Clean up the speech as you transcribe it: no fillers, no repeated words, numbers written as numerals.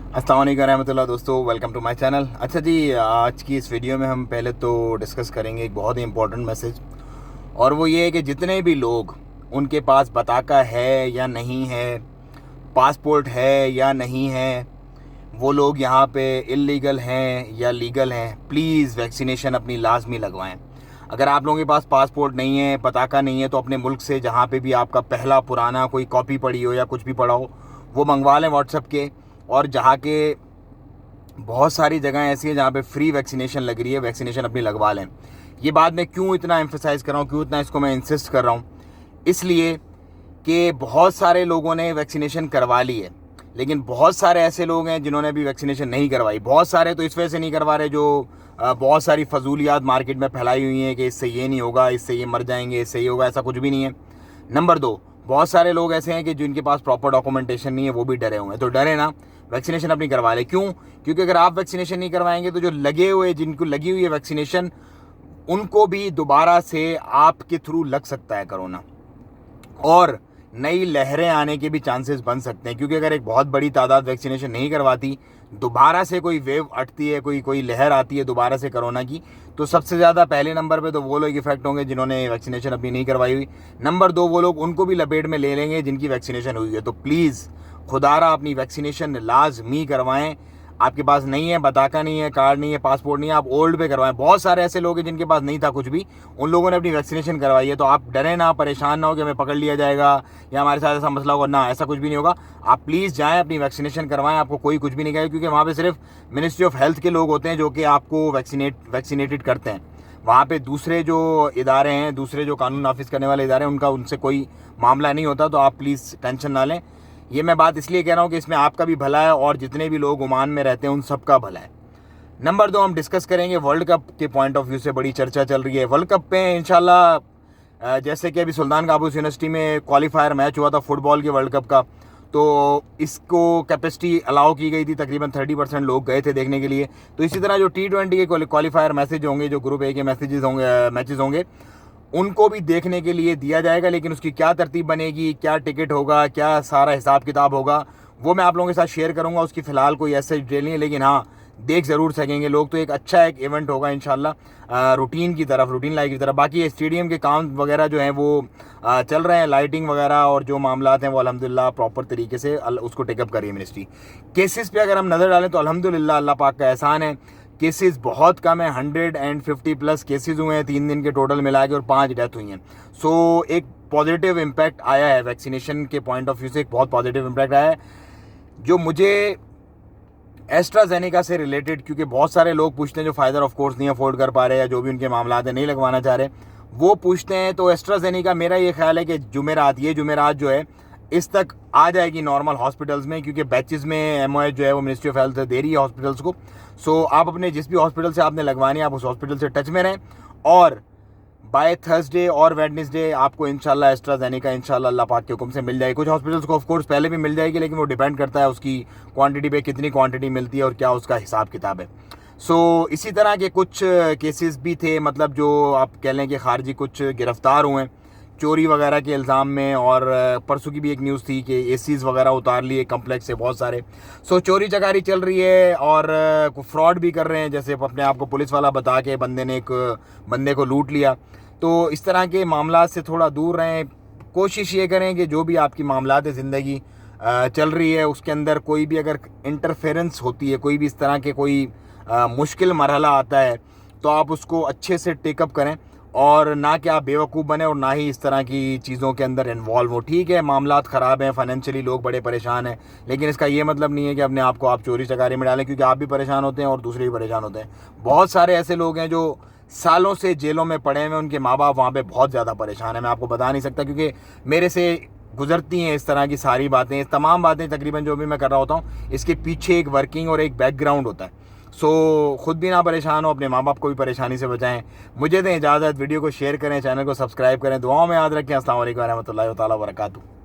अस्सलाम वालेकुम रहमतुल्लाह। दोस्तों, वेलकम टू माय चैनल। अच्छा जी, आज की इस वीडियो में हम पहले तो डिस्कस करेंगे एक बहुत ही इंपॉर्टेंट मैसेज, और वो ये है कि जितने भी लोग उनके पास बताका है या नहीं है, पासपोर्ट है या नहीं है, वो लोग यहाँ पे इल्लीगल हैं या लीगल हैं, प्लीज़ वैक्सीनेशन अपनी लाजमी लगवाएं। अगर आप लोगों के पास पासपोर्ट नहीं है, पताका नहीं है, तो अपने मुल्क से जहाँ पे भी आपका पहला पुराना कोई कॉपी पड़ी हो या कुछ भी पड़ा हो, वो मंगवा लें व्हाट्सएप के। और जहाँ के बहुत सारी जगह ऐसी हैं जहाँ पे फ्री वैक्सीनेशन लग रही है, वैक्सीनेशन अपनी लगवा लें। ये बात मैं क्यों इतना एम्फेसाइज़ कर रहा हूँ, क्यों इतना इसको मैं इंसिस्ट कर रहा हूँ, इसलिए कि बहुत सारे लोगों ने वैक्सीनेशन करवा ली है, लेकिन बहुत सारे ऐसे लोग हैं जिन्होंने अभी वैक्सीनेशन नहीं करवाई। बहुत सारे तो इस वजह से नहीं करवा रहे जो बहुत सारी फजूलियात मार्केट में फैलाई हुई हैं कि इससे ये नहीं होगा, इससे ये मर जाएंगे, इससे ये होगा। ऐसा कुछ भी नहीं है। नंबर 2, बहुत सारे लोग ऐसे हैं कि जिनके पास प्रॉपर डॉक्यूमेंटेशन नहीं है, वो भी डरे हुए हैं। तो डरे ना, वैक्सीनेशन अपनी करवा ले। क्यों? क्योंकि अगर आप वैक्सीनेशन नहीं करवाएंगे तो जो लगे हुए, जिनको लगी हुई है वैक्सीनेशन, उनको भी दोबारा से आपके थ्रू लग सकता है कोरोना, और नई लहरें आने के भी चांसेस बन सकते हैं। क्योंकि अगर एक बहुत बड़ी तादाद वैक्सीनेशन नहीं करवाती, दोबारा से कोई वेव अटती है, कोई लहर आती है दोबारा से कोरोना की, तो सबसे ज़्यादा पहले नंबर पे तो वो लोग इफेक्ट होंगे जिन्होंने वैक्सीनेशन अपनी नहीं करवाई हुई। नंबर 2, वो लोग उनको भी लपेट में ले लेंगे जिनकी वैक्सीनेशन हुई है। तो प्लीज़ खुदारा अपनी वैक्सीनेशन लाजमी करवाएं। आपके पास नहीं है, बताका नहीं है, कार्ड नहीं है, पासपोर्ट नहीं है, आप ओल्ड पे करवाएं। बहुत सारे ऐसे लोग हैं जिनके पास नहीं था कुछ भी, उन लोगों ने अपनी वैक्सीनेशन करवाई है। तो आप डरें ना, परेशान ना हो कि हमें पकड़ लिया जाएगा या हमारे साथ ऐसा मसला होगा। ना, ऐसा कुछ भी नहीं होगा। आप प्लीज़ जाएँ, अपनी वैक्सीनेशन करवाएं, आपको कोई कुछ भी नहीं कहेगा। क्योंकि वहाँ पर सिर्फ मिनिस्ट्री ऑफ हेल्थ के लोग होते हैं जो कि आपको वैक्सीनेटेड करते हैं। वहाँ पे दूसरे जो इदारे हैं, दूसरे जो कानून नाफिज करने वाले इदारे हैं, उनका उनसे कोई मामला नहीं होता। तो आप प्लीज़ टेंशन ना लें। ये मैं बात इसलिए कह रहा हूँ कि इसमें आपका भी भला है और जितने भी लोग ओमान में रहते हैं उन सबका भला है। नंबर 2, हम डिस्कस करेंगे वर्ल्ड कप के पॉइंट ऑफ व्यू से। बड़ी चर्चा चल रही है वर्ल्ड कप पे इंशाल्लाह। जैसे कि अभी सुल्तान काबूस यूनिवर्सिटी में क्वालिफायर मैच हुआ था फुटबॉल के वर्ल्ड कप का, तो इसको कैपेसिटी अलाउ की गई थी, तकरीबन 30% लोग गए थे देखने के लिए। तो इसी तरह जो T20 के क्वालिफायर मैसेज होंगे, जो ग्रुप ए के मैचेज होंगे, उनको भी देखने के लिए दिया जाएगा। लेकिन उसकी क्या तरतीब बनेगी, क्या टिकट होगा, क्या सारा हिसाब किताब होगा, वो मैं आप लोगों के साथ शेयर करूंगा। उसकी फ़िलहाल कोई ऐसा डिटेल नहीं है, लेकिन हाँ, देख ज़रूर सकेंगे लोग। तो एक अच्छा एक इवेंट होगा इंशाल्लाह, रूटीन लाइफ की तरफ। बाकी स्टेडियम के काम वगैरह जो हैं वो चल रहे हैं, लाइटिंग वगैरह और जो मामलात हैं वो अल्हम्दुलिल्लाह प्रॉपर तरीके से उसको टेकअप कर रही है मिनिस्ट्री। केसेस पे अगर हम नज़र डालें तो अल्हम्दुलिल्लाह अल्लाह पाक का एहसान है, केसेस बहुत कम है। 150+ केसेस हुए हैं 3 दिन के टोटल मिला के, और 5 डेथ हुई हैं। सो एक पॉजिटिव इम्पैक्ट आया है वैक्सीनेशन के पॉइंट ऑफ व्यू से, एक बहुत पॉजिटिव इम्पैक्ट आया है। जो मुझे एस्ट्राजेनेका से रिलेटेड, क्योंकि बहुत सारे लोग पूछते हैं जो फाइजर ऑफ कोर्स नहीं अफोर्ड कर पा रहे, या जो भी उनके मामला है नहीं लगवाना चाह रहे, वो पूछते हैं। तो एस्ट्राजेनेका, मेरा ये ख्याल है कि जुमेरात जो है इस तक आ जाएगी नॉर्मल हॉस्पिटल्स में, क्योंकि बैचेस में MOH जो है वो मिनिस्ट्री ऑफ हेल्थ दे रही है हॉस्पिटल्स को। सो आप अपने जिस भी हॉस्पिटल से आपने लगवानी है, आप उस हॉस्पिटल से टच में रहें, और बाय थर्सडे और वेडनेसडे आपको इंशाल्लाह एस्ट्राजेनेका इंशाल्लाह अल्लाह पाक के हुक्म से मिल जाएगी। कुछ हॉस्पिटल्स को ऑफ कोर्स पहले भी मिल जाएगी, लेकिन वो डिपेंड करता है उसकी क्वांटिटी पे, कितनी क्वांटिटी मिलती है और क्या उसका हिसाब किताब है। सो इसी तरह के कुछ केसेस भी थे, मतलब जो आप कह लें कि खारजी कुछ गिरफ्तार हुए हैं चोरी वगैरह के इल्ज़ाम में। और परसों की भी एक न्यूज़ थी कि ACs वगैरह उतार लिए कम्प्लेक्स से बहुत सारे। सो चोरी चकारी चल रही है, और फ्रॉड भी कर रहे हैं, जैसे अपने आप को पुलिस वाला बता के बंदे को लूट लिया। तो इस तरह के मामला से थोड़ा दूर रहें। कोशिश ये करें कि जो भी आपकी मामलात ज़िंदगी चल रही है उसके अंदर कोई भी अगर इंटरफेरेंस होती है, कोई भी इस तरह के कोई मुश्किल मरहला आता है, तो आप उसको अच्छे से टेकअप करें, और ना कि आप बेवकूफ़ बने, और ना ही इस तरह की चीज़ों के अंदर इन्वॉल्व हो। ठीक है, मामलात ख़राब हैं, फाइनेंशियली लोग बड़े परेशान हैं, लेकिन इसका ये मतलब नहीं है कि अपने आप को आप चोरी चकारी में डालें, क्योंकि आप भी परेशान होते हैं और दूसरे भी परेशान होते हैं। बहुत सारे ऐसे लोग हैं जो सालों से जेलों में पड़े हुए, उनके माँ बाप वहाँ पे बहुत ज़्यादा परेशान है। मैं आपको बता नहीं सकता, क्योंकि मेरे से गुजरती हैं इस तरह की सारी बातें, तमाम बातें तकरीबन जो भी मैं कर रहा होता हूँ, इसके पीछे एक वर्किंग और एक बैकग्राउंड होता है। सो खुद भी ना परेशान हो, अपने माँ बाप को भी परेशानी से बचाएं। मुझे दें इजाज़त, वीडियो को शेयर करें, चैनल को सब्सक्राइब करें, दुआओं में याद रखें। अस्सलाम वालेकुम रहमतुल्लाहि व तआला व बरकातहू।